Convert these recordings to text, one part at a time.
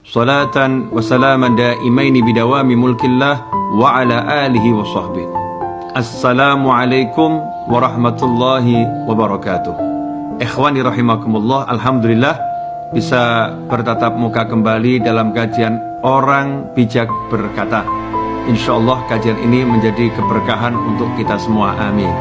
salatan wa salaman daimaini bidawami mulkillah wa ala alihi wa sahbihi. Assalamualaikum warahmatullahi wabarakatuh. Ikhwani rahimakumullah, alhamdulillah bisa bertatap muka kembali dalam kajian Orang Bijak Berkata. Insyaallah kajian ini menjadi keberkahan untuk kita semua, amin.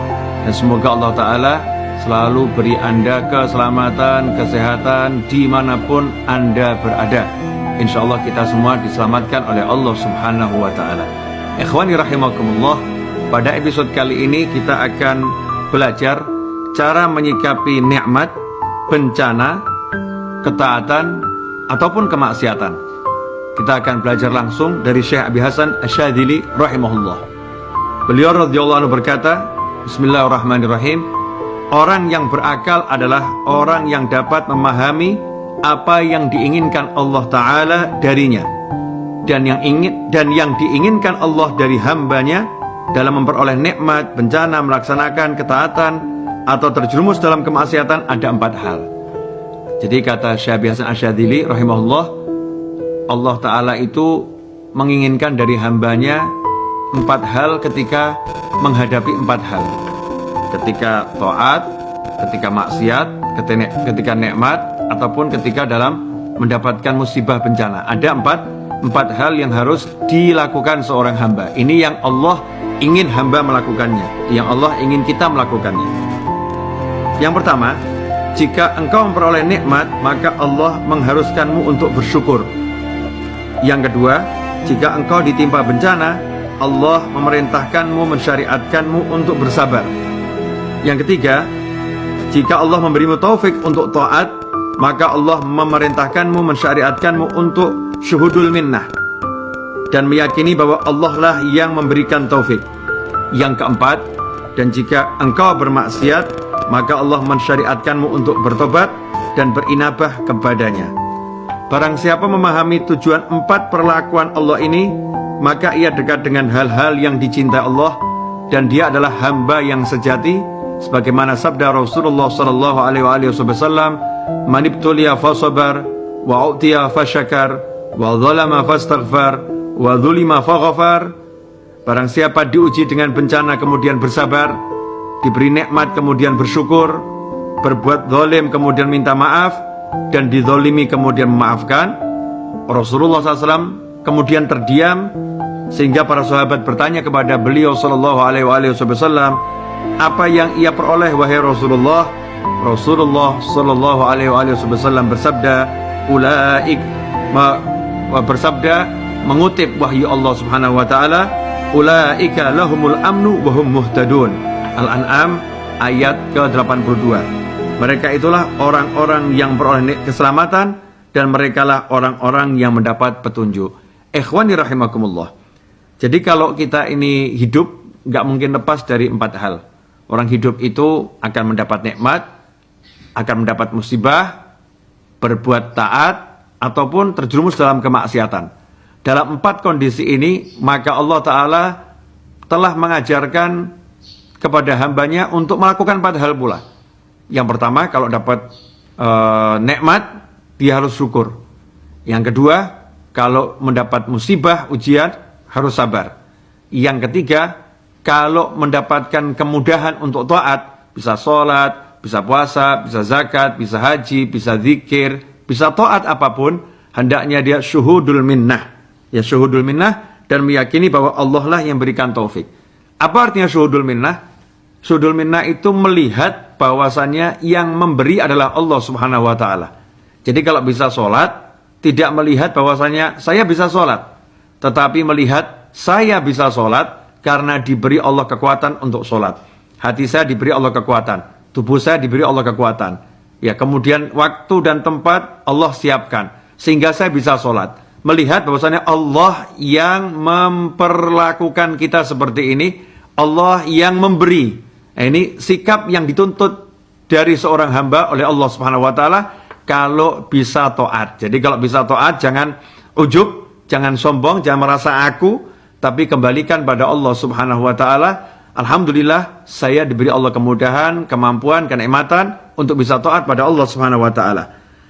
Dan semoga Allah Ta'ala selalu beri Anda keselamatan, kesehatan dimanapun Anda berada. Insyaallah kita semua diselamatkan oleh Allah Subhanahu wa Ta'ala. Ikhwani rahimakumullah, pada episode kali ini kita akan belajar cara menyikapi nikmat, bencana, ketaatan ataupun kemaksiatan. Kita akan belajar langsung dari Syekh Abi Hasan Asy-Syadzili rahimahullah. Beliau radhiyallahu anhu berkata, Bismillahirrahmanirrahim, orang yang berakal adalah orang yang dapat memahami apa yang diinginkan Allah Ta'ala darinya dan yang diinginkan Allah dari hambanya dalam memperoleh nikmat, bencana, melaksanakan ketaatan atau terjerumus dalam kemaksiatan. Ada 4 hal. Jadi kata Syekh Abi Hasan Asy-Syadzili rahimahullah, Allah Ta'ala itu menginginkan dari hambanya 4 hal ketika menghadapi 4 hal. Ketika taat, ketika maksiat, ketika nikmat, ataupun ketika dalam mendapatkan musibah bencana. Ada 4 hal yang harus dilakukan seorang hamba. Ini yang Allah ingin hamba melakukannya, yang Allah ingin kita melakukannya. Yang pertama, jika engkau memperoleh nikmat, maka Allah mengharuskanmu untuk bersyukur. Yang kedua, jika engkau ditimpa bencana, Allah memerintahkanmu, mensyariatkanmu untuk bersabar. Yang ketiga, jika Allah memberimu taufik untuk taat, maka Allah memerintahkanmu, mensyariatkanmu untuk syuhudul minnah dan meyakini bahwa Allah lah yang memberikan taufik. Yang keempat, dan jika engkau bermaksiat, maka Allah mensyariatkanmu untuk bertobat dan berinabah kepadanya. Barang siapa memahami tujuan 4 perlakuan Allah ini, maka ia dekat dengan hal-hal yang dicintai Allah dan dia adalah hamba yang sejati, sebagaimana sabda Rasulullah sallallahu alaihi wasallam, man ibtuliya fasabar wa utiya fasyakar wa zalama fastaghfar wa dzulima faghfar. Barang siapa diuji dengan bencana kemudian bersabar, diberi nikmat kemudian bersyukur, berbuat zalim kemudian minta maaf, dan dizalimi kemudian memaafkan. Rasulullah SAW kemudian terdiam sehingga para sahabat bertanya kepada beliau sallallahu alaihi wasallam, apa yang ia peroleh wahai Rasulullah? Rasulullah sallallahu alaihi wasallam bersabda, bersabda mengutip wahyu Allah Subhanahu wa taala, ulaika lahumul amnu wa hum muhtadun. Al-An'am ayat ke-82. Mereka itulah orang-orang yang beroleh keselamatan dan merekalah orang-orang yang mendapat petunjuk. Ikhwani rahimakumullah. Jadi kalau kita ini hidup, nggak mungkin lepas dari 4 hal. Orang hidup itu akan mendapat nikmat, akan mendapat musibah, berbuat taat, ataupun terjerumus dalam kemaksiatan. Dalam 4 kondisi ini, maka Allah Ta'ala telah mengajarkan kepada hambanya untuk melakukan 4 hal pula. Yang pertama, kalau dapat nikmat, dia harus syukur. Yang kedua, kalau mendapat musibah, ujian, harus sabar. Yang ketiga, kalau mendapatkan kemudahan untuk taat, bisa sholat, bisa puasa, bisa zakat, bisa haji, bisa zikir, bisa taat apapun, hendaknya dia syuhudul minnah. Ya, syuhudul minnah dan meyakini bahwa Allah lah yang berikan taufik. Apa artinya syuhudul minnah? Syuhudul minnah itu melihat bahwasannya yang memberi adalah Allah Subhanahu wa Ta'ala. Jadi kalau bisa sholat, tidak melihat bahwasannya saya bisa sholat, tetapi melihat saya bisa sholat karena diberi Allah kekuatan untuk sholat. Hati saya diberi Allah kekuatan, tubuh saya diberi Allah kekuatan. Ya, kemudian waktu dan tempat Allah siapkan sehingga saya bisa sholat. Melihat bahwasannya Allah yang memperlakukan kita seperti ini, Allah yang memberi. Nah, ini sikap yang dituntut dari seorang hamba oleh Allah Subhanahu wa Ta'ala kalau bisa taat. Jadi kalau bisa taat, jangan ujub, jangan sombong, jangan merasa aku, tapi kembalikan pada Allah Subhanahu wa Ta'ala. Alhamdulillah, saya diberi Allah kemudahan, kemampuan, kenikmatan untuk bisa taat pada Allah Subhanahu wa Ta'ala.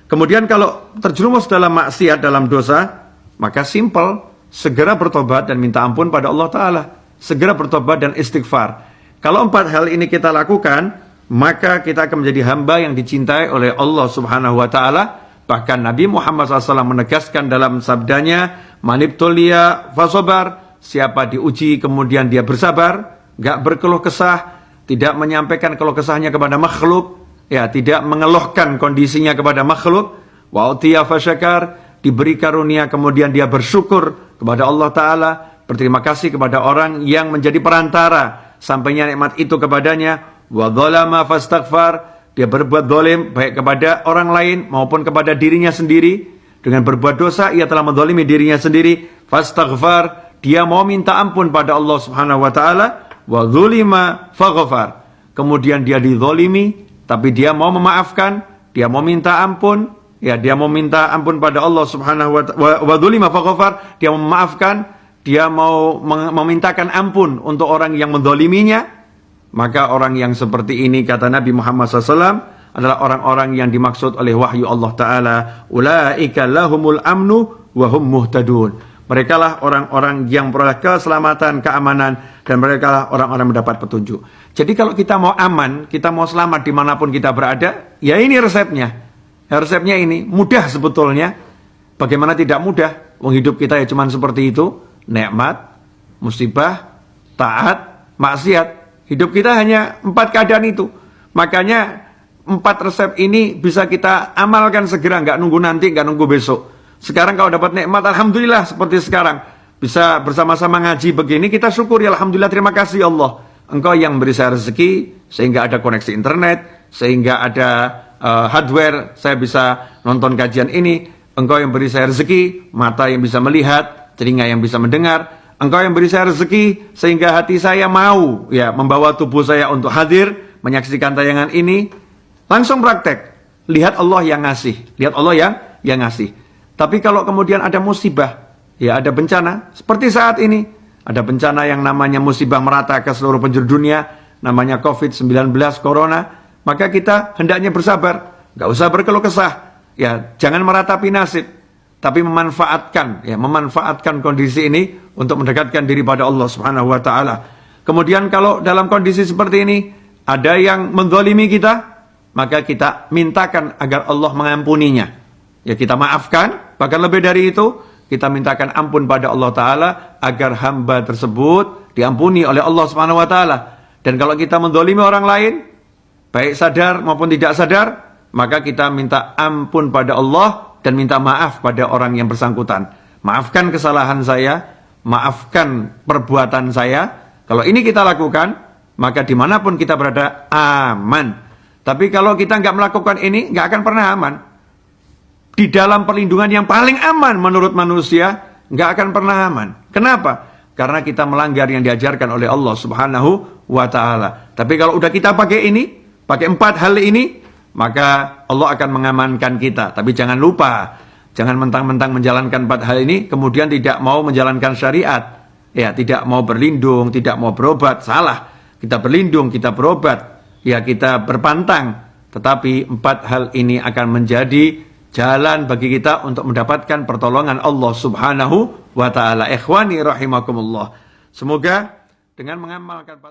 Kemudian kalau terjerumus dalam maksiat, dalam dosa, maka simple, segera bertobat dan minta ampun pada Allah Ta'ala. Segera bertobat dan istighfar. Kalau 4 hal ini kita lakukan, maka kita akan menjadi hamba yang dicintai oleh Allah Subhanahu wa Ta'ala. Bahkan Nabi Muhammad SAW menegaskan dalam sabdanya, manibtulia fasobar, siapa diuji kemudian dia bersabar, gak berkeluh kesah, tidak menyampaikan keluh kesahnya kepada makhluk, ya, tidak mengeluhkan kondisinya kepada makhluk, wa'utiya fasyakar, diberi karunia kemudian dia bersyukur kepada Allah Ta'ala, berterima kasih kepada orang yang menjadi perantara sampainya nikmat itu kepadanya, wa dzalama fastaghfar, dia berbuat zalim baik kepada orang lain maupun kepada dirinya sendiri. Dengan berbuat dosa ia telah menzalimi dirinya sendiri. Fastaghfar, dia mau minta ampun pada Allah Subhanahu wa Ta'ala. Wa dzulima faghfar, kemudian dia dizalimi tapi dia mau memaafkan, dia mau minta ampun, ya, dia mau minta ampun pada Allah Subhanahu wa Ta'ala. Wa dzulima faghfar, dia mau memaafkan, dia mau memintakan ampun untuk orang yang menzaliminya. Maka orang yang seperti ini, kata Nabi Muhammad SAW, adalah orang-orang yang dimaksud oleh wahyu Allah Ta'ala. Ulaika lahumul amnu wa hum muhtadun. Mereka lah orang-orang yang peroleh keselamatan, keamanan, dan mereka lah orang-orang yang mendapat petunjuk. Jadi kalau kita mau aman, kita mau selamat dimanapun kita berada, ya ini resepnya. Resepnya ini mudah sebetulnya. Bagaimana tidak mudah? Hidup kita ya cuma seperti itu. Nikmat, musibah, taat, maksiat. Hidup kita hanya 4 keadaan itu. Makanya 4 resep ini bisa kita amalkan segera, nggak nunggu nanti, nggak nunggu besok. Sekarang kalau dapat nikmat, alhamdulillah, seperti sekarang bisa bersama-sama ngaji begini, kita syukuri, alhamdulillah, terima kasih Allah. Engkau yang beri saya rezeki sehingga ada koneksi internet, sehingga ada hardware, saya bisa nonton kajian ini. Engkau yang beri saya rezeki, mata yang bisa melihat, telinga yang bisa mendengar. Engkau yang beri saya rezeki sehingga hati saya mau, ya, membawa tubuh saya untuk hadir menyaksikan tayangan ini. Langsung praktek, lihat Allah yang ngasih, lihat Allah yang ngasih. Tapi kalau kemudian ada musibah, ya, ada bencana seperti saat ini, ada bencana yang namanya musibah merata ke seluruh penjuru dunia, namanya COVID-19 Corona, maka kita hendaknya bersabar, nggak usah berkeluh kesah, ya, jangan meratapi nasib, tapi memanfaatkan kondisi ini untuk mendekatkan diri pada Allah Subhanahu wa Ta'ala. Kemudian kalau dalam kondisi seperti ini ada yang menzalimi kita, maka kita mintakan agar Allah mengampuninya. Ya, kita maafkan, bahkan lebih dari itu, kita mintakan ampun pada Allah Ta'ala agar hamba tersebut diampuni oleh Allah Subhanahu wa Ta'ala. Dan kalau kita menzalimi orang lain, baik sadar maupun tidak sadar, maka kita minta ampun pada Allah dan minta maaf pada orang yang bersangkutan. Maafkan kesalahan saya, maafkan perbuatan saya. Kalau ini kita lakukan, maka dimanapun kita berada aman. Tapi kalau kita nggak melakukan ini, nggak akan pernah aman. Di dalam perlindungan yang paling aman menurut manusia, nggak akan pernah aman. Kenapa? Karena kita melanggar yang diajarkan oleh Allah Subhanahu wa Ta'ala. Tapi kalau udah kita pakai ini, pakai 4 hal ini, maka Allah akan mengamankan kita. Tapi jangan lupa, jangan mentang-mentang menjalankan 4 hal ini, kemudian tidak mau menjalankan syariat. Ya, tidak mau berlindung, tidak mau berobat, salah. Kita berlindung, kita berobat, ya, kita berpantang. Tetapi 4 hal ini akan menjadi jalan bagi kita untuk mendapatkan pertolongan Allah Subhanahu wa Ta'ala. Ikhwani rahimakumullah. Semoga dengan mengamalkan